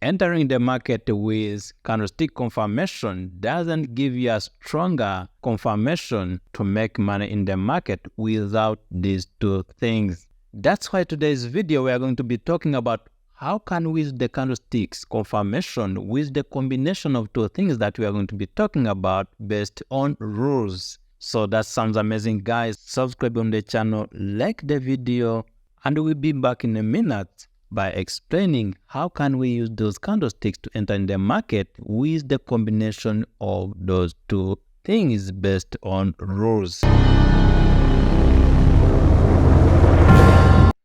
Entering the market with candlestick confirmation doesn't give you a stronger confirmation to make money in the market without these two things. That's why today's video we are going to be talking about how can we use the candlesticks confirmation with the combination of two things that we are going to be talking about based on rules. So that sounds amazing, guys. Subscribe on the channel, like the video, and we'll be back in a minute by explaining how can we use those candlesticks to enter in the market with the combination of those two things based on rules.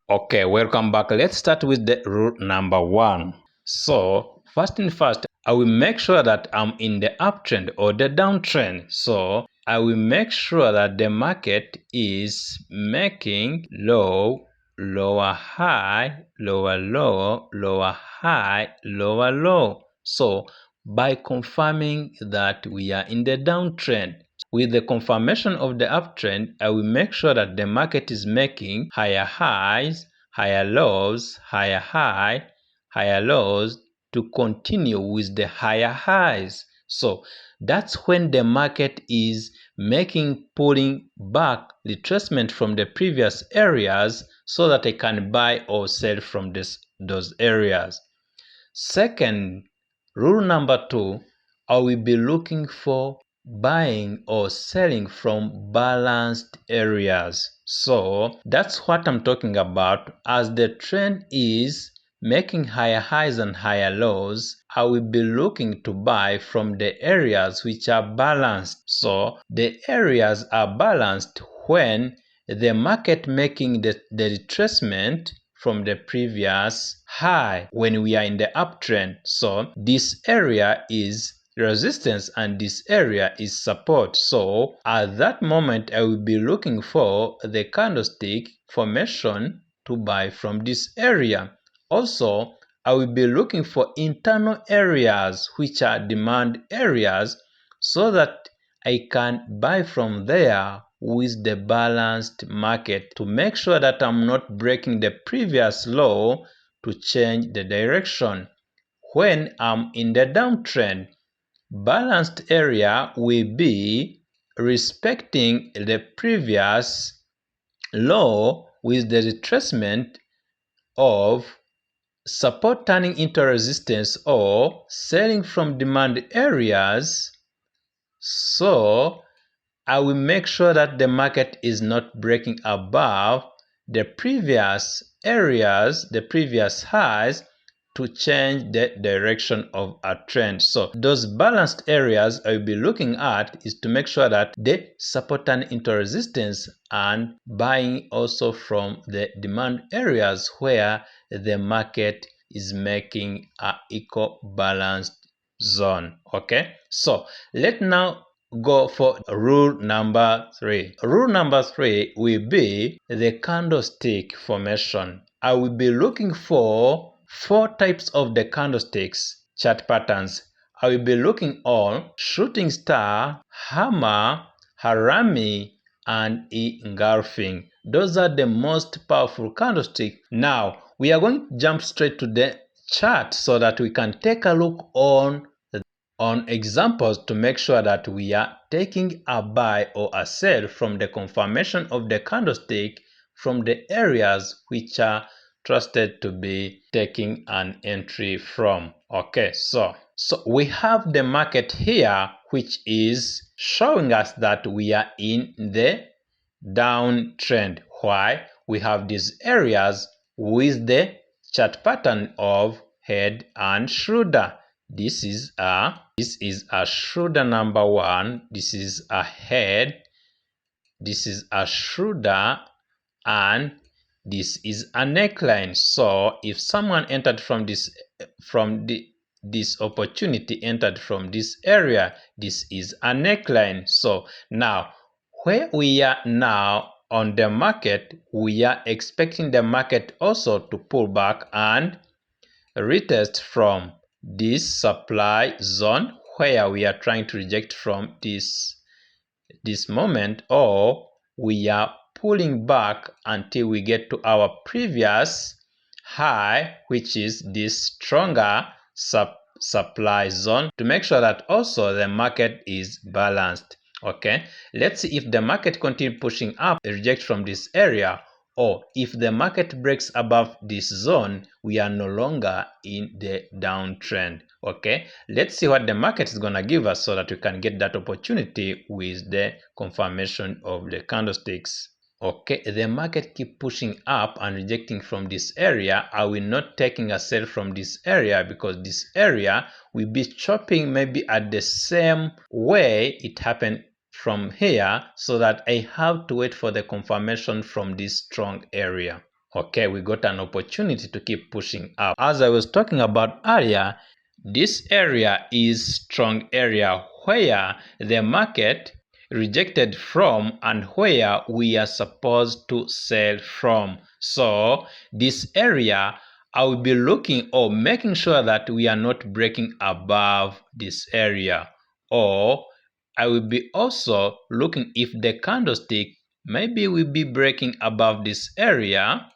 Okay, welcome back. Let's start with the rule number 1. So first thing first, I will make sure that I'm in the uptrend or the downtrend. So I will make sure that the market is making low, lower high, lower low, lower high, lower low. So by confirming that we are in the downtrend, with the confirmation of the uptrend, I will make sure that the market is making higher highs, higher lows, higher high, higher lows to continue with the higher highs. So that's when the market is pulling back retracement from the previous areas so that I can buy or sell from those areas. Second, rule number 2, I will be looking for buying or selling from balanced areas. So that's what I'm talking about. As the trend is making higher highs and higher lows, I will be looking to buy from the areas which are balanced. So the areas are balanced when the market making the retracement from the previous high when we are in the uptrend. So this area is resistance and this area is support. So at that moment I will be looking for the candlestick formation to buy from this area. Also, I will be looking for internal areas which are demand areas so that I can buy from there with the balanced market to make sure that I'm not breaking the previous low to change the direction. When I'm in the downtrend, balanced area will be respecting the previous low with the retracement of support turning into resistance or selling from demand areas. So I will make sure that the market is not breaking above the previous areas, the previous highs, to change the direction of a trend. So those balanced areas I will be looking at is to make sure that they support turn into resistance and buying also from the demand areas where the market is making an equal balanced zone. Okay, so let's now go for rule number 3. Rule number 3 will be the candlestick formation. I will be looking for 4 types of the candlesticks chart patterns. I will be looking on shooting star, hammer, harami, and engulfing. Those are the most powerful candlesticks. Now we are going to jump straight to the chart so that we can take a look on examples to make sure that we are taking a buy or a sell from the confirmation of the candlestick from the areas which are trusted to be taking an entry from. Okay, so we have the market here which is showing us that we are in the downtrend. Why? We have these areas with the chart pattern of head and shoulder. This is a shoulder number 1, this is a head, this is a shoulder, and this is a neckline. So if someone entered from this opportunity entered from this area, this is a neckline. So now where we are now on the market, we are expecting the market also to pull back and retest from this supply zone where we are trying to reject from this moment, or we are pulling back until we get to our previous high, which is this stronger supply zone to make sure that also the market is balanced. Okay, let's see if the market continue pushing up, reject from this area, or if the market breaks above this zone, we are no longer in the downtrend. Okay, let's see what the market is gonna give us so that we can get that opportunity with the confirmation of the candlesticks. Okay, the market keep pushing up and rejecting from this area. I will not taking a sell from this area because this area will be chopping maybe at the same way it happened from here, so that I have to wait for the confirmation from this strong area. Okay, we got an opportunity to keep pushing up. As I was talking about earlier, this area is strong area where the market rejected from and where we are supposed to sell from. So this area, I will be looking or making sure that we are not breaking above this area, or I will be also looking if the candlestick maybe will be breaking above this area,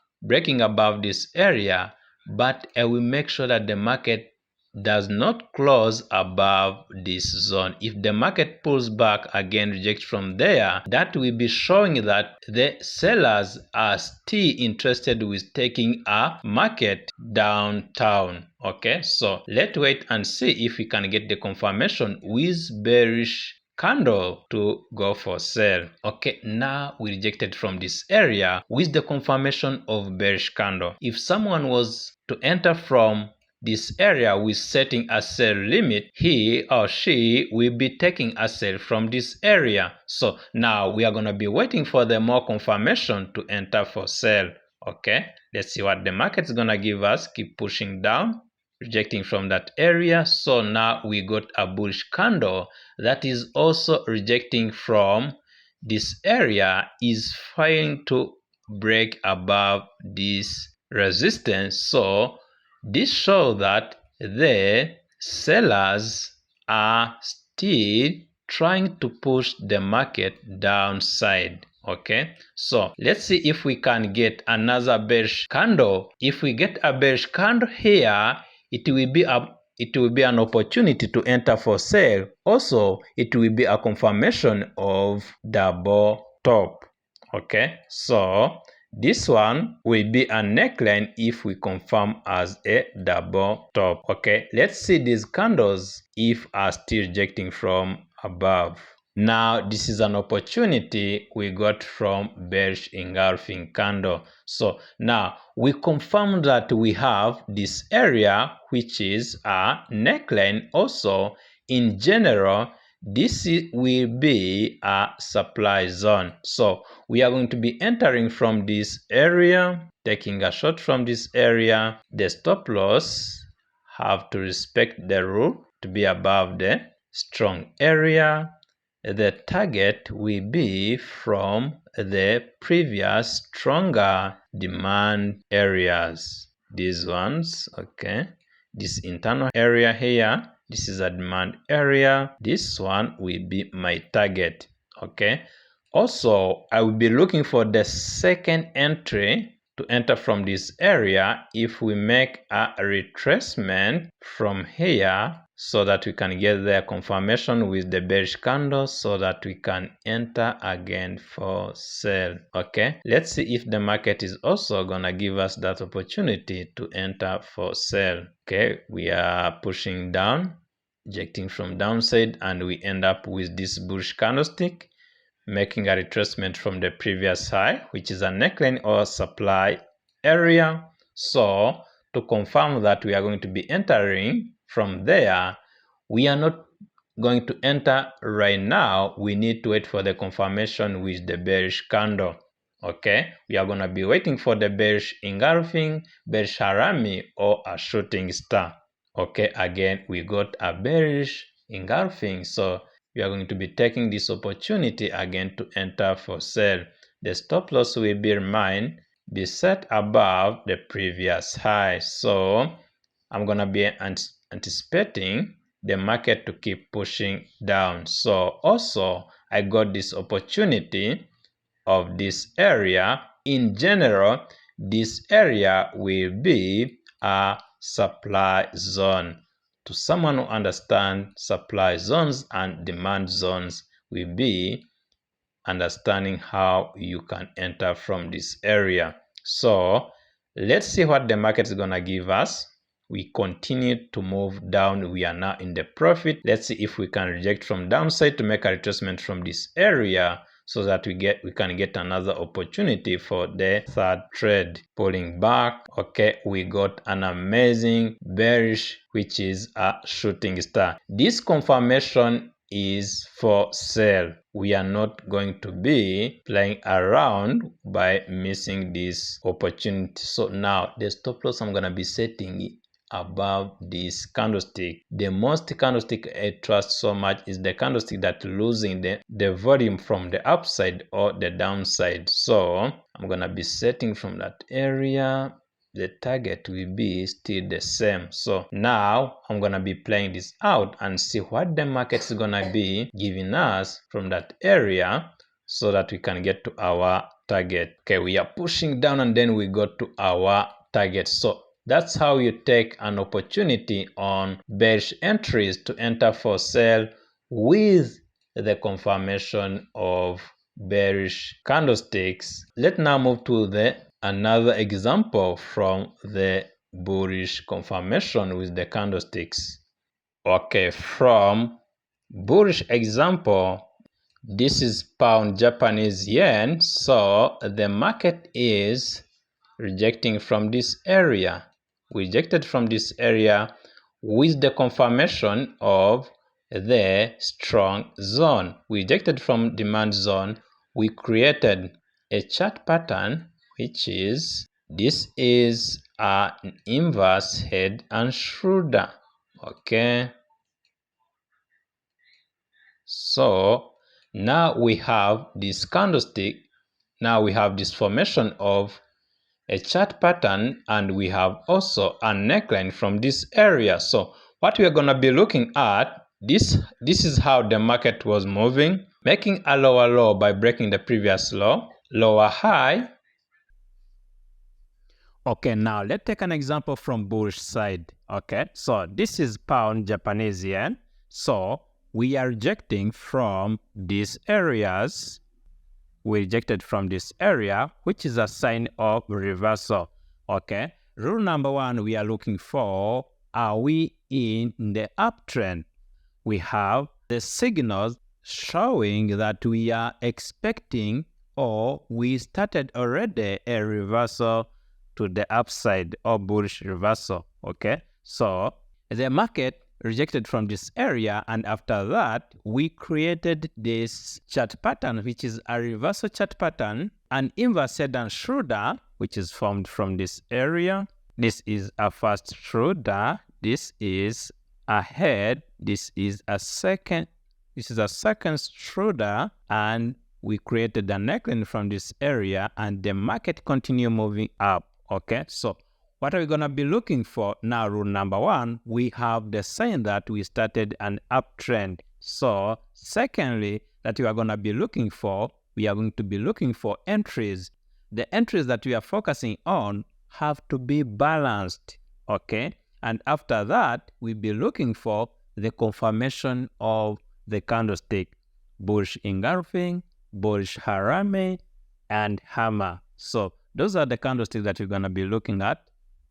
but I will make sure that the market does not close above this zone. If the market pulls back again, reject from there, that will be showing that the sellers are still interested with taking a market downtown. Okay, so let's wait and see if we can get the confirmation with bearish candle to go for sale. Okay, now we rejected from this area with the confirmation of bearish candle. If someone was to enter from this area with setting a sell limit, he or she will be taking a sell from this area. So now we are going to be waiting for the more confirmation to enter for sale. Okay, let's see what the market is going to give us. Keep pushing down, rejecting from that area. So now we got a bullish candle that is also rejecting from this area, is trying to break above this resistance. So this shows that the sellers are still trying to push the market downside. Okay, so let's see if we can get another bearish candle. If we get a bearish candle here, it will be an opportunity to enter for sale. Also, it will be a confirmation of double top. Okay, so this one will be a neckline if we confirm as a double top. Okay, let's see these candles if are still rejecting from above. Now this is an opportunity we got from bearish engulfing candle. So now we confirm that we have this area which is a neckline. Also in general, this will be a supply zone. So we are going to be entering from this area, taking a short from this area. The stop loss have to respect the rule to be above the strong area. The target will be from the previous stronger demand areas. These ones, okay. This internal area here, this is a demand area. This one will be my target. Okay. Also, I will be looking for the second entry to enter from this area if we make a retracement from here, so that we can get the confirmation with the bearish candle, so that we can enter again for sale. Okay, let's see if the market is also gonna give us that opportunity to enter for sale. Okay, we are pushing down, ejecting from downside, and we end up with this bullish candlestick, making a retracement from the previous high, which is a neckline or supply area. So to confirm that we are going to be entering from there, we are not going to enter right now. We need to wait for the confirmation with the bearish candle. Okay, we are going to be waiting for the bearish engulfing, bearish harami, or a shooting star. Okay, again we got a bearish engulfing, so we are going to be taking this opportunity again to enter for sale. The stop loss will be set above the previous high. So I'm going to be anticipating the market to keep pushing down. So also I got this opportunity of this area. In general, this area will be a supply zone. to someone who understands supply zones and demand zones will be understanding how you can enter from this area. So let's see what the market is gonna give us. We continue to move down. We are now in the profit. Let's see if we can reject from downside to make a retracement from this area so that we can get another opportunity for the third trade. Pulling back, okay, we got an amazing bearish, which is a shooting star. This confirmation is for sale. We are not going to be playing around by missing this opportunity. So now the stop loss I'm gonna be setting above this candlestick. The most candlestick I trust so much is the candlestick that losing the volume from the upside or the downside. So I'm gonna be setting from that area. The target will be still the same. So now I'm gonna be playing this out and see what the market is gonna be giving us from that area so that we can get to our target. Okay, we are pushing down and then we go to our target. So that's how you take an opportunity on bearish entries to enter for sale with the confirmation of bearish candlesticks. Let's now move to another example from the bullish confirmation with the candlesticks. Okay, from bullish example, this is pound Japanese yen. So the market is rejecting from this area. We rejected from this area with the confirmation of the strong zone. We rejected from demand zone. We created a chart pattern, which is this is an inverse head and shoulder. Okay, so now we have this candlestick. Now we have this formation of a chart pattern, and we have also a neckline from this area. So what we are going to be looking at, this is how the market was moving, making a lower low by breaking the previous low, lower high. Okay, now let's take an example from bullish side. Okay, so this is pound Japanese yen. So we are rejecting from these areas. We rejected from this area, which is a sign of reversal. Okay, rule number one we are looking for, are we in the uptrend? We have the signals showing that we are expecting, or we started already a reversal to the upside or bullish reversal. Okay, so the market rejected from this area, and after that we created this chart pattern, which is a reversal chart pattern, an inverse head and shoulder, which is formed from this area. This is a first shoulder, this is a head, this is a second shoulder, and we created a neckline from this area, and the market continue moving up. Okay, so what are we going to be looking for? Now, rule number one, we have the sign that we started an uptrend. So, secondly, that we are going to be looking for, we are going to be looking for entries. The entries that we are focusing on have to be balanced, okay? And after that, we'll be looking for the confirmation of the candlestick, bullish engulfing, bullish harame, and hammer. So, those are the candlesticks that we're going to be looking at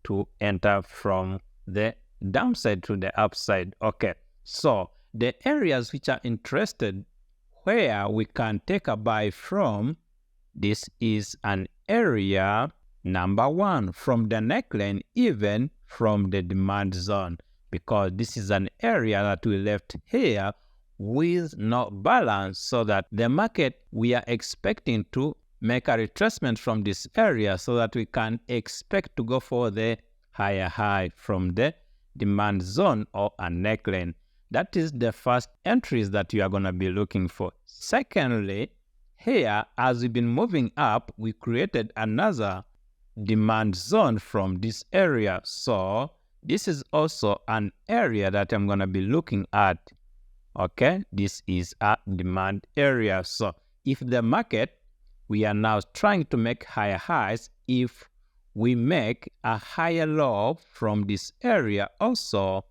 to enter from the downside to the upside. Okay, so the areas which are interested where we can take a buy from, this is an area number one from the neckline, even from the demand zone, because this is an area that we left here with no balance, so that the market, we are expecting to make a retracement from this area so that we can expect to go for the higher high from the demand zone or a neckline. That is the first entries that you are going to be looking for. Secondly, here, as we've been moving up, we created another demand zone from this area. So this is also an area that I'm going to be looking at. Okay, this is a demand area. So if the market, we are now trying to make higher highs, if we make a higher low from this area also,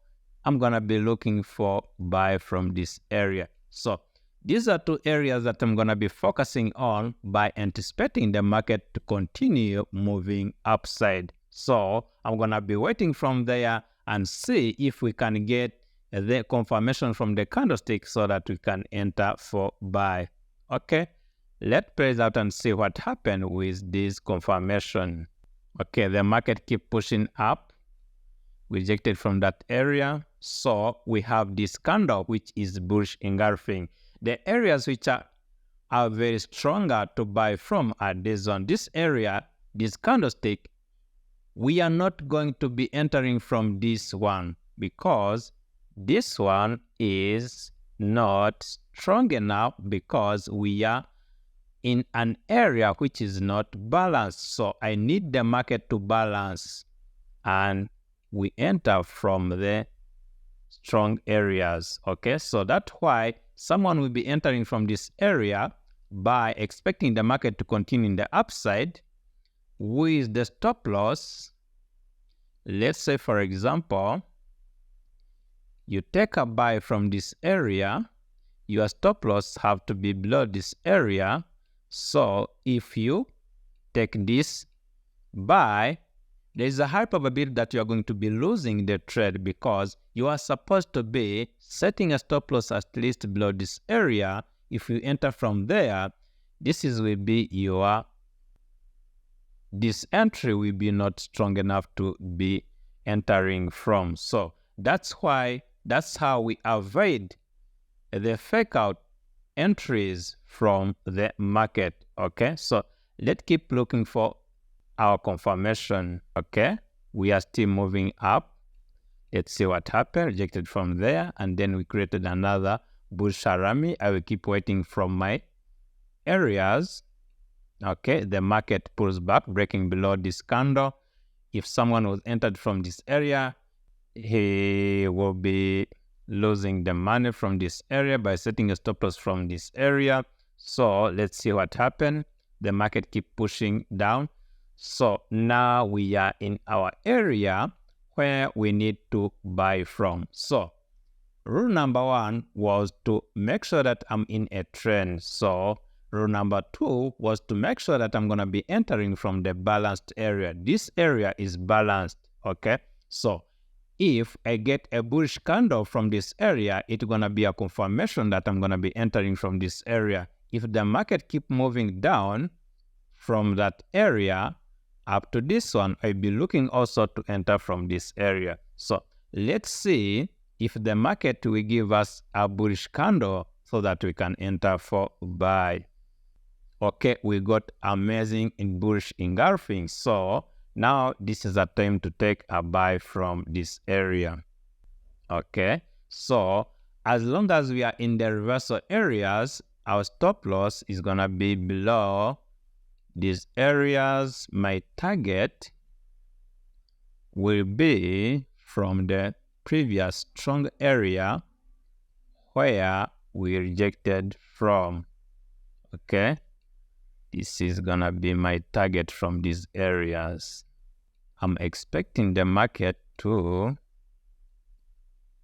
I'm gonna be looking for buy from this area. So these are two areas that I'm gonna be focusing on by anticipating the market to continue moving upside. So I'm gonna be waiting from there and see if we can get the confirmation from the candlestick so that we can enter for buy. Okay, let's play it out and see what happened with this confirmation. Okay, the market keep pushing up, rejected from that area. So we have this candle which is bullish engulfing. The areas which are very stronger to buy from are this one. This area, this candlestick, we are not going to be entering from this one because this one is not strong enough because we are in an area which is not balanced. So I need the market to balance and we enter from the strong areas. Okay, so that's why someone will be entering from this area by expecting the market to continue in the upside with the stop loss. Let's say, for example, you take a buy from this area, your stop loss have to be below this area. So if you take this buy, there is a high probability that you are going to be losing the trade because you are supposed to be setting a stop loss at least below this area. If you enter from there, this will be this entry will be not strong enough to be entering from. So that's how we avoid the fake out entries from the market. Okay, so let's keep looking for our confirmation. Okay, we are still moving up. Let's see what happened. Rejected from there, and then we created another bull sharami. I will keep waiting from my areas. Okay, the market pulls back, breaking below this candle. If someone was entered from this area, he will be losing the money from this area by setting a stop loss from this area. So let's see what happened. The market keep pushing down. So now we are in our area where we need to buy from. So rule number one was to make sure that I'm in a trend. So rule number two was to make sure that I'm going to be entering from the balanced area. This area is balanced. Okay, so if I get a bullish candle from this area, it's going to be a confirmation that I'm going to be entering from this area. If the market keep moving down from that area up to this one, I'll be looking also to enter from this area. So let's see if the market will give us a bullish candle so that we can enter for buy. Okay, we got amazing in bullish engulfing. So now this is a time to take a buy from this area. Okay, so as long as we are in the reversal areas, our stop loss is gonna be below these areas. My target will be from the previous strong area where we rejected from. Okay, this is gonna be my target from these areas. I'm expecting the market to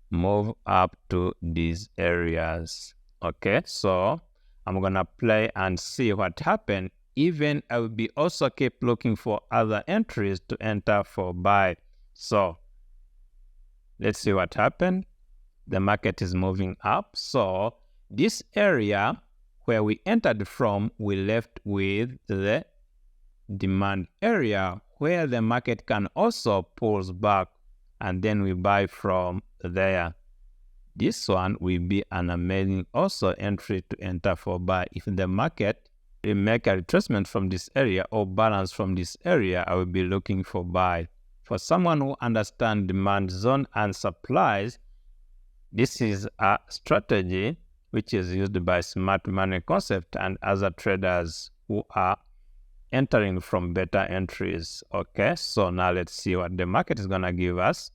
move up to these areas. Okay, so I'm gonna play and see what happened. Even I will be also keep looking for other entries to enter for buy. So let's see what happened. The market is moving up. So this area where we entered from, we left with the demand area where the market can also pulls back, and then we buy from there. This one will be an amazing also entry to enter for buy. If the market will make a retracement from this area or balance from this area, I will be looking for buy. For someone who understands demand zone and supplies, this is a strategy which is used by Smart Money Concept and other traders who are entering from better entries. Okay, so now let's see what the market is gonna give us.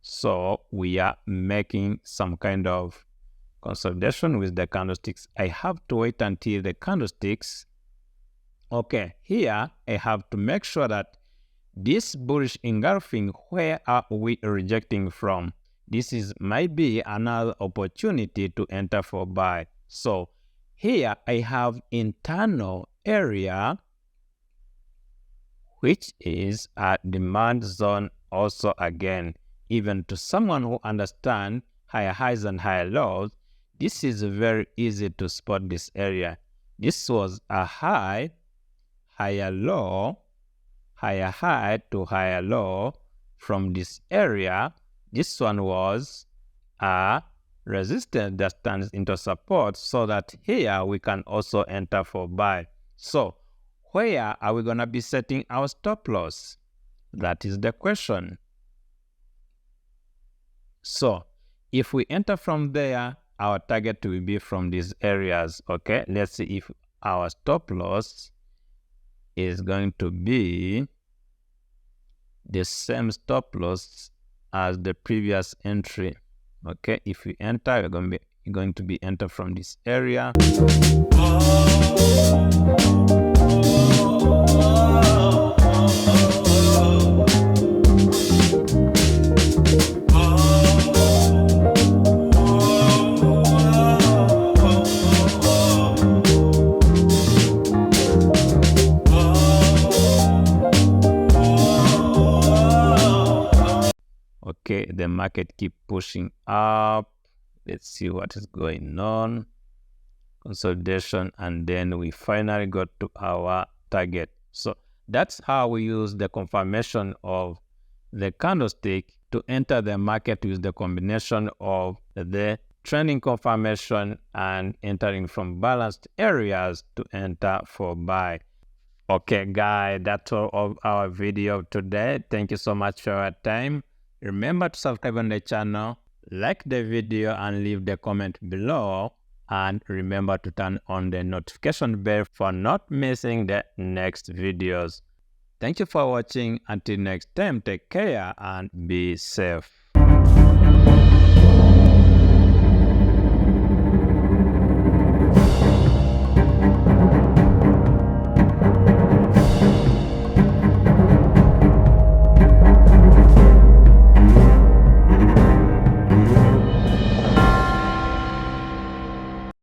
So we are making some kind of consolidation with the candlesticks. I have to wait until the candlesticks. Okay, here I have to make sure that this bullish engulfing, where are we rejecting from? this is might be another opportunity to enter for buy. So here I have internal area, which is a demand zone also again. Even to someone who understands higher highs and higher lows, this is very easy to spot this area. This was a high, higher low, higher high to higher low. From this area, this one was a resistance that stands into support, so that here we can also enter for buy. So where are we going to be setting our stop loss? That is the question. So if we enter from there, our target will be from these areas. Okay, let's see if our stop loss is going to be the same stop loss as the previous entry. Okay, if we enter, we're going to be enter from this area. Okay, the market keep pushing up. Let's see what is going on. Consolidation, and then we finally got to our target. So that's how we use the confirmation of the candlestick to enter the market with the combination of the trending confirmation and entering from balanced areas to enter for buy. Okay guys, that's all of our video today. Thank you so much for your time. Remember to subscribe on the channel, like the video, and leave the comment below. And remember to turn on the notification bell for not missing the next videos. Thank you for watching. Until next time, take care and be safe.